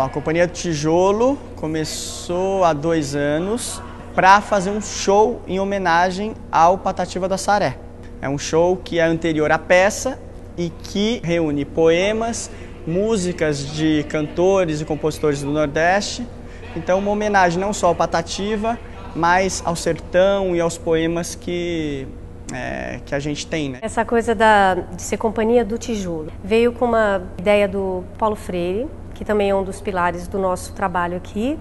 Bom, a Companhia do Tijolo começou há 2 anos para fazer um show em homenagem ao Patativa do Assaré. É um show que é anterior à peça e que reúne poemas, músicas de cantores e compositores do Nordeste. Então, uma homenagem não só ao Patativa, mas ao sertão e aos poemas que a gente tem, né? Essa coisa de ser Companhia do Tijolo veio com uma ideia do Paulo Freire, que também é um dos pilares do nosso trabalho aqui.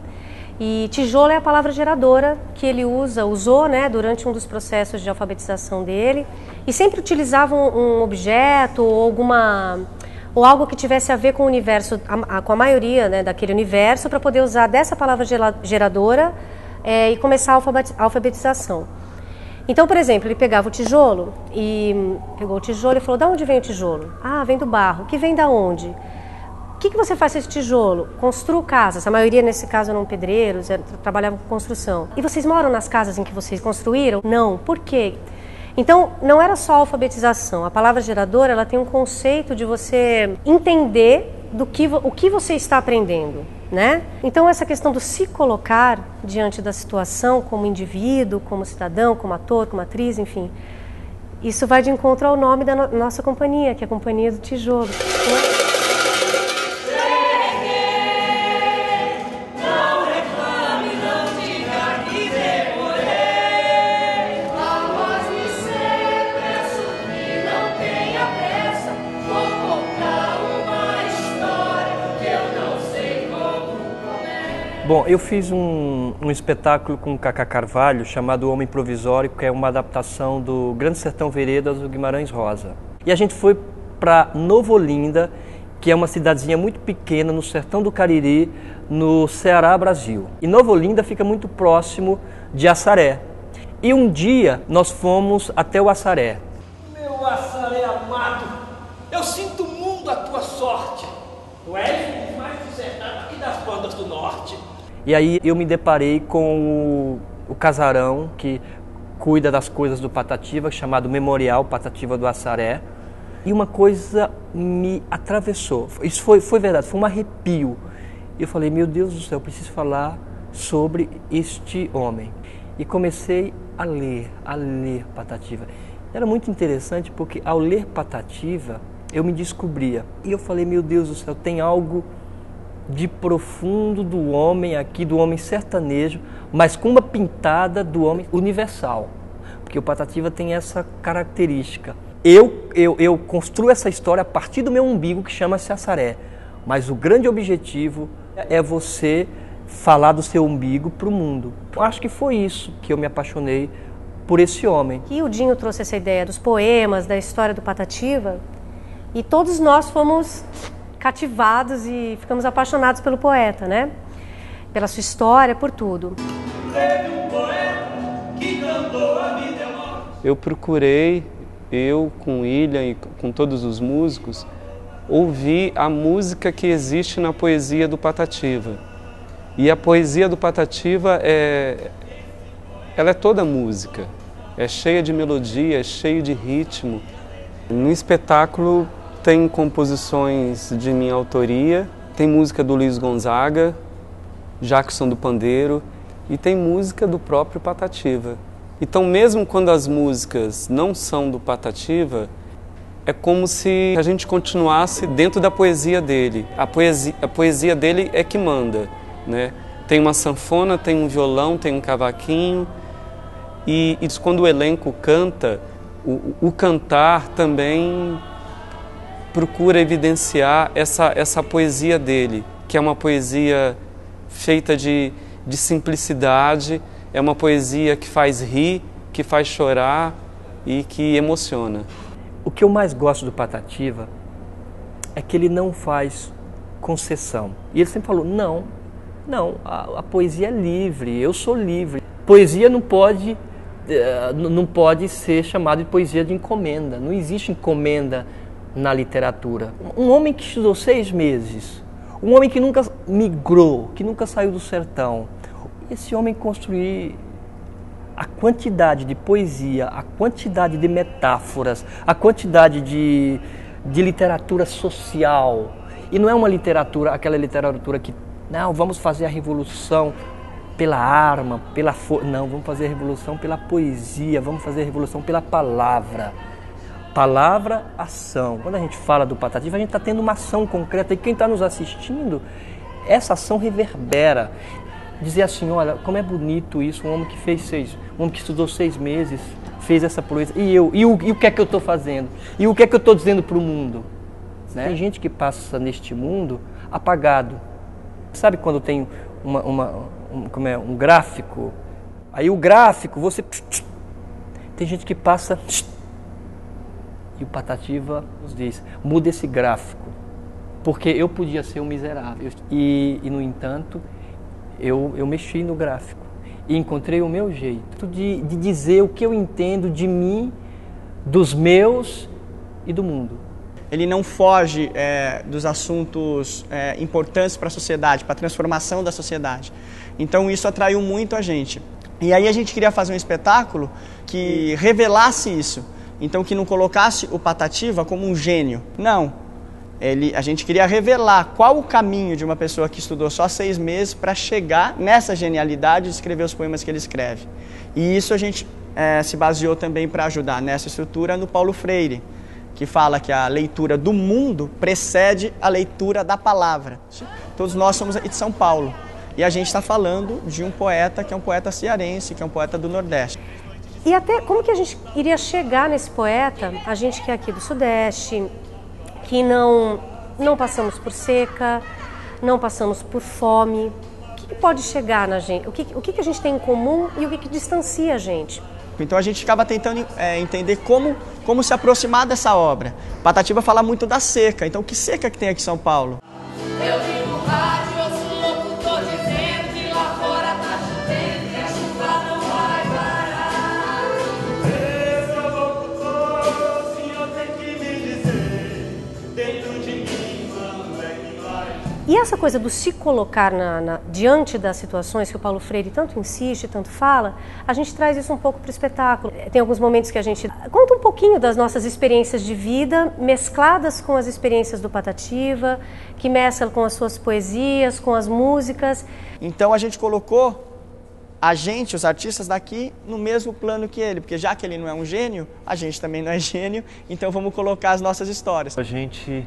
E tijolo é a palavra geradora que ele usou, né, durante um dos processos de alfabetização dele, e sempre utilizava um objeto ou algo que tivesse a ver com o universo, com a maioria, né, daquele universo, para poder usar dessa palavra geradora e começar a alfabetização. Então, por exemplo, ele pegava o tijolo e pegou o tijolo e falou: "Da onde vem o tijolo?" "Ah, vem do barro." "Que vem da onde?" "O que você faz com esse tijolo?" "Construo casas." A maioria, nesse caso, eram pedreiros, trabalhavam com construção. "E vocês moram nas casas em que vocês construíram?" "Não." "Por quê?" Então, não era só a alfabetização. A palavra geradora, ela tem um conceito de você entender o que você está aprendendo, né? Então, essa questão do se colocar diante da situação como indivíduo, como cidadão, como ator, como atriz, enfim, isso vai de encontro ao nome da nossa companhia, que é a Companhia do Tijolo, né? Bom, eu fiz um espetáculo com o Cacá Carvalho chamado O Homem Provisório, que é uma adaptação do Grande Sertão Veredas do Guimarães Rosa. E a gente foi para Nova Olinda, que é uma cidadezinha muito pequena no sertão do Cariri, no Ceará, Brasil. E Nova Olinda fica muito próximo de Assaré. E um dia nós fomos até o Assaré. Meu Assaré amado, eu sinto mundo a tua sorte. Tu és o mais dissertado aqui das bandas do norte. E aí eu me deparei com o casarão que cuida das coisas do Patativa, chamado Memorial Patativa do Assaré. E uma coisa me atravessou. Isso foi verdade, foi um arrepio. Eu falei: meu Deus do céu, eu preciso falar sobre este homem. E comecei a ler Patativa. Era muito interessante porque ao ler Patativa eu me descobria. E eu falei: meu Deus do céu, tem algo de profundo do homem aqui, do homem sertanejo, mas com uma pintada do homem universal. Porque o Patativa tem essa característica. Eu construo essa história a partir do meu umbigo, que chama-se Assaré. Mas o grande objetivo é você falar do seu umbigo para o mundo. Eu acho que foi isso que eu me apaixonei por esse homem. E o Dinho trouxe essa ideia dos poemas, da história do Patativa, e todos nós fomos cativados e ficamos apaixonados pelo poeta, né? Pela sua história, por tudo. Eu procurei, com o William e com todos os músicos, ouvir a música que existe na poesia do Patativa. E a poesia do Patativa ela é toda música, é cheia de melodia, é cheio de ritmo. No espetáculo tem composições de minha autoria, tem música do Luiz Gonzaga, Jackson do Pandeiro, e tem música do próprio Patativa. Então, mesmo quando as músicas não são do Patativa, é como se a gente continuasse dentro da poesia dele. A poesia dele é que manda, né? Tem uma sanfona, tem um violão, tem um cavaquinho, e quando o elenco canta, o cantar também procura evidenciar essa poesia dele, que é uma poesia feita de simplicidade, é uma poesia que faz rir, que faz chorar e que emociona. O que eu mais gosto do Patativa é que ele não faz concessão. E ele sempre falou: não, a poesia é livre, eu sou livre. Poesia não pode ser chamada de poesia de encomenda, não existe encomenda na literatura. Um homem que estudou 6 meses, um homem que nunca migrou, que nunca saiu do sertão, esse homem construir a quantidade de poesia, a quantidade de metáforas, a quantidade de literatura social. E não é uma literatura, aquela literatura que Não, vamos fazer a revolução pela arma, pela força. Não, vamos fazer a revolução pela poesia, vamos fazer a revolução pela palavra. Palavra, ação. Quando a gente fala do Patativa, a gente está tendo uma ação concreta. E quem está nos assistindo, essa ação reverbera. Dizer assim, olha, como é bonito isso, um homem que estudou 6 meses, fez essa proeza. E o que é que eu estou fazendo? E o que é que eu estou dizendo para o mundo? Né? Tem gente que passa neste mundo apagado. Sabe quando tem um gráfico? Aí o gráfico, você... Tem gente que passa... E o Patativa nos diz, muda esse gráfico. Porque eu podia ser um miserável. E no entanto, eu mexi no gráfico. E encontrei o meu jeito de dizer o que eu entendo de mim, dos meus e do mundo. Ele não foge dos assuntos importantes para a sociedade, para a transformação da sociedade. Então isso atraiu muito a gente. E aí a gente queria fazer um espetáculo que revelasse isso. Então que não colocasse o Patativa como um gênio. Não. A gente queria revelar qual o caminho de uma pessoa que estudou só 6 meses para chegar nessa genialidade de escrever os poemas que ele escreve. E isso a gente se baseou também para ajudar nessa estrutura no Paulo Freire, que fala que a leitura do mundo precede a leitura da palavra. Todos nós somos de São Paulo. E a gente está falando de um poeta que é um poeta cearense, que é um poeta do Nordeste. E até como que a gente iria chegar nesse poeta, a gente que é aqui do Sudeste, que não passamos por seca, não passamos por fome. O que pode chegar na gente? O que a gente tem em comum e o que distancia a gente? Então a gente acaba tentando entender como se aproximar dessa obra. Patativa fala muito da seca, então que seca que tem aqui em São Paulo? Eu vi no rádio, ouço o locutor dizendo que lá fora tá chovendo e a chuva não vai parar. Esse é o locutor, o senhor tem que me dizer, dentro de mim quando é que vai. E essa coisa do se colocar diante das situações que o Paulo Freire tanto insiste, tanto fala, a gente traz isso um pouco para o espetáculo. Tem alguns momentos que a gente conta um pouquinho das nossas experiências de vida, mescladas com as experiências do Patativa, que mescla com as suas poesias, com as músicas. Então a gente colocou os artistas daqui, no mesmo plano que ele, porque já que ele não é um gênio, a gente também não é gênio, então vamos colocar as nossas histórias. A gente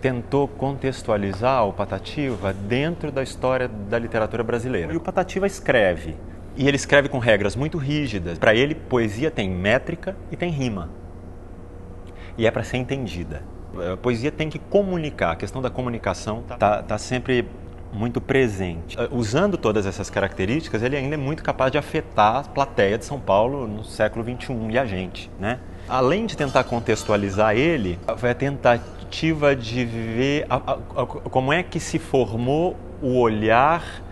tentou contextualizar o Patativa dentro da história da literatura brasileira. E o Patativa escreve, e ele escreve com regras muito rígidas. Para ele, poesia tem métrica e tem rima. E é para ser entendida. A poesia tem que comunicar, a questão da comunicação está sempre muito presente. Usando todas essas características, ele ainda é muito capaz de afetar a plateia de São Paulo no século XXI e a gente, né? Além de tentar contextualizar ele, foi a tentativa de ver como é que se formou o olhar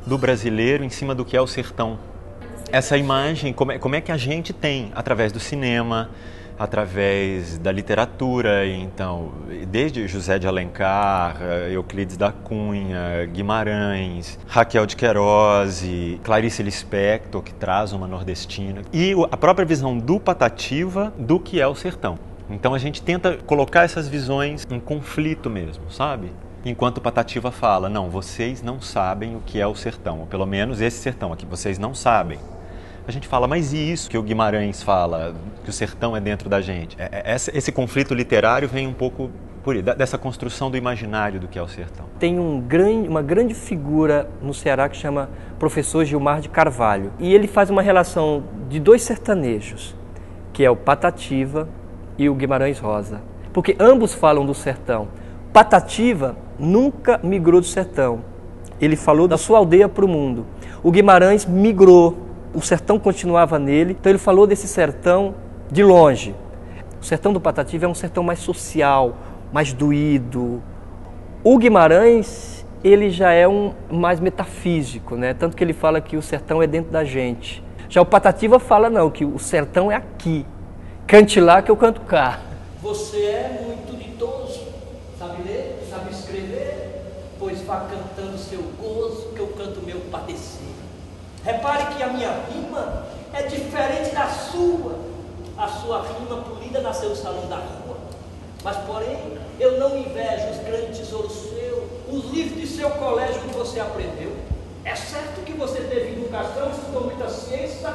do brasileiro em cima do que é o sertão. Essa imagem, como é que a gente tem, através do cinema, através da literatura, então, desde José de Alencar, Euclides da Cunha, Guimarães, Raquel de Queiroz, Clarice Lispector, que traz uma nordestina, e a própria visão do Patativa do que é o sertão. Então a gente tenta colocar essas visões em conflito mesmo, sabe? Enquanto o Patativa fala, não, vocês não sabem o que é o sertão, ou pelo menos esse sertão aqui, vocês não sabem. A gente fala, mas e isso que o Guimarães fala, que o sertão é dentro da gente? Esse conflito literário vem um pouco dessa construção do imaginário do que é o sertão. Tem uma grande figura no Ceará que chama professor Gilmar de Carvalho. E ele faz uma relação de 2 sertanejos, que é o Patativa e o Guimarães Rosa. Porque ambos falam do sertão. Patativa nunca migrou do sertão. Ele falou da sua aldeia para o mundo. O Guimarães migrou. O sertão continuava nele, então ele falou desse sertão de longe. O sertão do Patativa é um sertão mais social, mais doído. O Guimarães, ele já é mais metafísico, né? Tanto que ele fala que o sertão é dentro da gente. Já o Patativa fala não, que o sertão é aqui. Cante lá que eu canto cá. Você é muito ditoso, sabe ler, sabe escrever, pois vá cantando seu gozo que eu canto meu padecer. Repare que a minha rima é diferente da sua. A sua rima polida nasceu no salão da rua. Mas, porém, eu não invejo os grandes tesouros seus. os livros de seu colégio que você aprendeu. É certo que você teve educação, estudou muita ciência,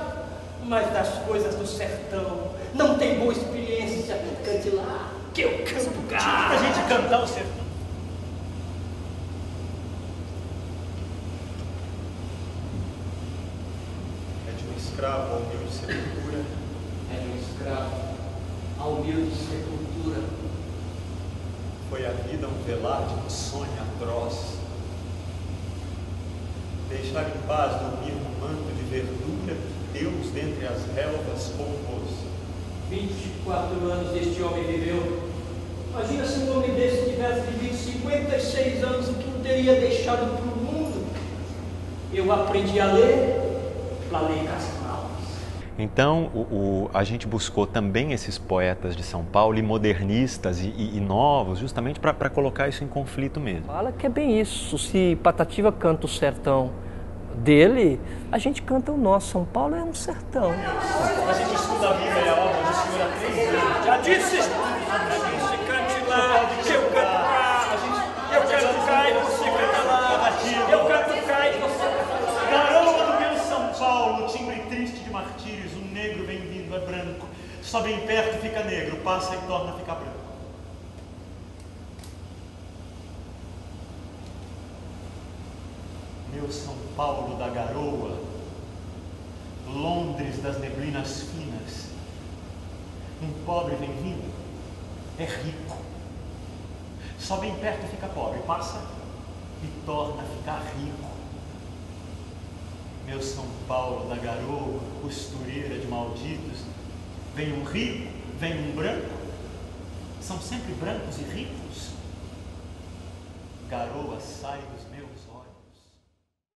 mas das coisas do sertão não tem boa experiência. Cante lá, que eu canto cá. Pra gente cantar o sertão. É de um escravo ao humilde sepultura. É de um escravo ao humilde sepultura. Foi a vida um velar de insônia atroz. Deixar em paz dormir no manto de verdura, Deus dentre as relvas compôs. 24 anos este homem viveu. Imagina se um homem desse tivesse vivido 56 anos, o que não teria deixado para o mundo. Eu aprendi a ler Casmalas. Então, a gente buscou também esses poetas de São Paulo, e modernistas e novos, justamente para colocar isso em conflito mesmo. Fala que é bem isso. Se Patativa canta o sertão dele, a gente canta o nosso. São Paulo é um sertão. A gente estuda a Bíblia e a obra do Senhor há 3 anos. Já disse! Cante lá, que eu canto cá. Eu canto cá e você canta lá. Eu canto cá e você canta lá. Garoa do meu São Paulo, timbre triste de martírios, um negro vem vindo, é branco. Só bem perto fica negro, passa e torna a ficar branco. Meu São Paulo da garoa, Londres das neblinas finas, um pobre vem vindo, é rico. Só bem perto fica pobre, passa e torna a ficar rico. Meu São Paulo da garoa, costureira de malditos, vem um rico, vem um branco, são sempre brancos e ricos. Garoa sai dos meus olhos.